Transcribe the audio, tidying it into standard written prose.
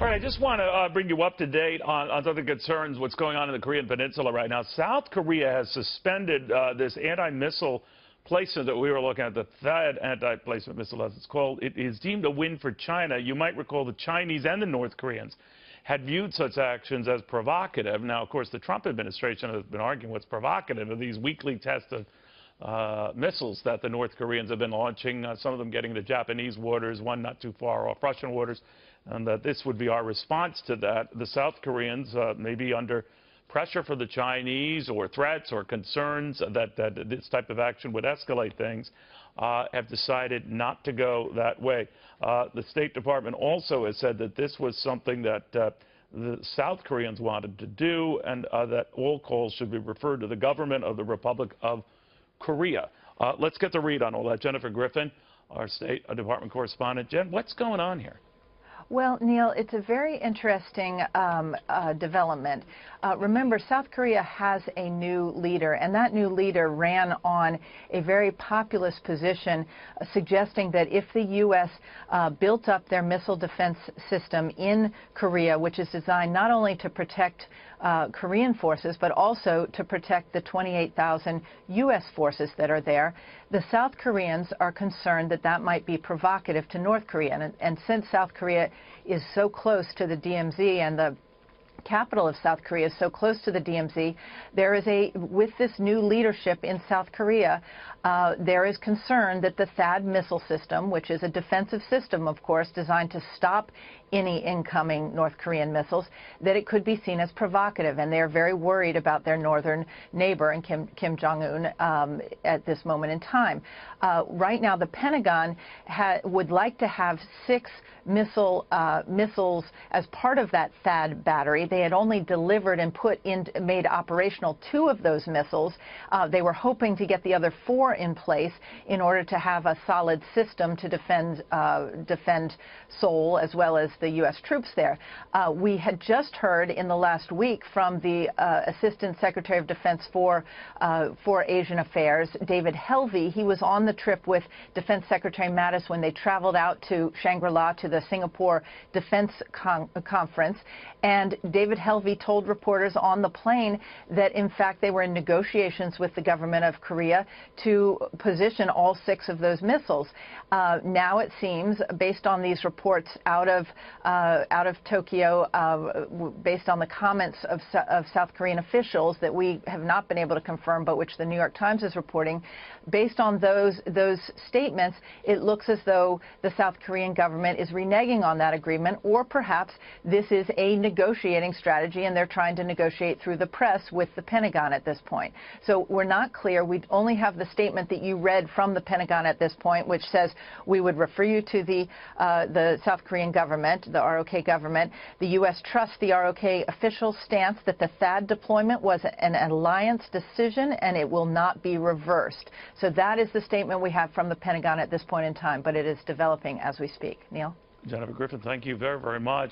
All right, I just want to bring you up to date on other concerns, what's going on in the Korean Peninsula right now. South Korea has suspended this anti-missile placement that we were looking at, the THAAD anti-placement missile, as it's called. It is deemed a win for China. You might recall the Chinese and the North Koreans had viewed such actions as provocative. Now, of course, the Trump administration has been arguing what's provocative are these weekly tests of missiles that the North Koreans have been launching, some of them getting to Japanese waters, one not too far off Russian waters, and that this would be our response to that. The South Koreans, maybe under pressure from the Chinese or threats or concerns that this type of action would escalate things, have decided not to go that way. The State Department also has said that this was something that the South Koreans wanted to do, and that all calls should be referred to the government of the Republic of Korea. Let's get the read on all that. Jennifer Griffin, our State Department correspondent. Jen, what's going on here? Well, Neil, it's a very interesting development. Remember, South Korea has a new leader, and that new leader ran on a very populist position, suggesting that if the U.S. Built up their missile defense system in Korea, which is designed not only to protect Korean forces, but also to protect the 28,000 U.S. forces that are there, the South Koreans are concerned that that might be provocative to North Korea. And since South Korea is so close to the DMZ, and the capital of South Korea is so close to the DMZ, there is with this new leadership in South Korea, there is concern that the THAAD missile system, which is a defensive system, of course, designed to stop any incoming North Korean missiles, that it could be seen as provocative. And they're very worried about their northern neighbor, and Kim Jong-un, at this moment in time. Right now, the Pentagon would like to have 6 missiles as part of that THAAD battery. They had only delivered and made operational 2 of those missiles. They were hoping to get the other 4 in place in order to have a solid system to defend Seoul as well as the U.S. troops there. We had just heard in the last week from the Assistant Secretary of Defense for Asian Affairs, David Helvey. He was on the trip with Defense Secretary Mattis when they traveled out to Shangri-La to the Singapore Defense Conference. And David Helvey told reporters on the plane that, in fact, they were in negotiations with the government of Korea to position all 6 of those missiles. Now it seems, based on these reports out of Tokyo, based on the comments of South Korean officials that we have not been able to confirm, but which the New York Times is reporting, based on those statements, it looks as though the South Korean government is reneging on that agreement, or perhaps this is a negotiating strategy and they're trying to negotiate through the press with the Pentagon at this point. So we're not clear. We only have the statement that you read from the Pentagon at this point, which says we would refer you to the South Korean government, the ROK government. The U.S. trusts the ROK official stance that the THAAD deployment was an alliance decision and it will not be reversed. So that is the statement we have from the Pentagon at this point in time, but it is developing as we speak. Neil? Jennifer Griffin, thank you very, very much.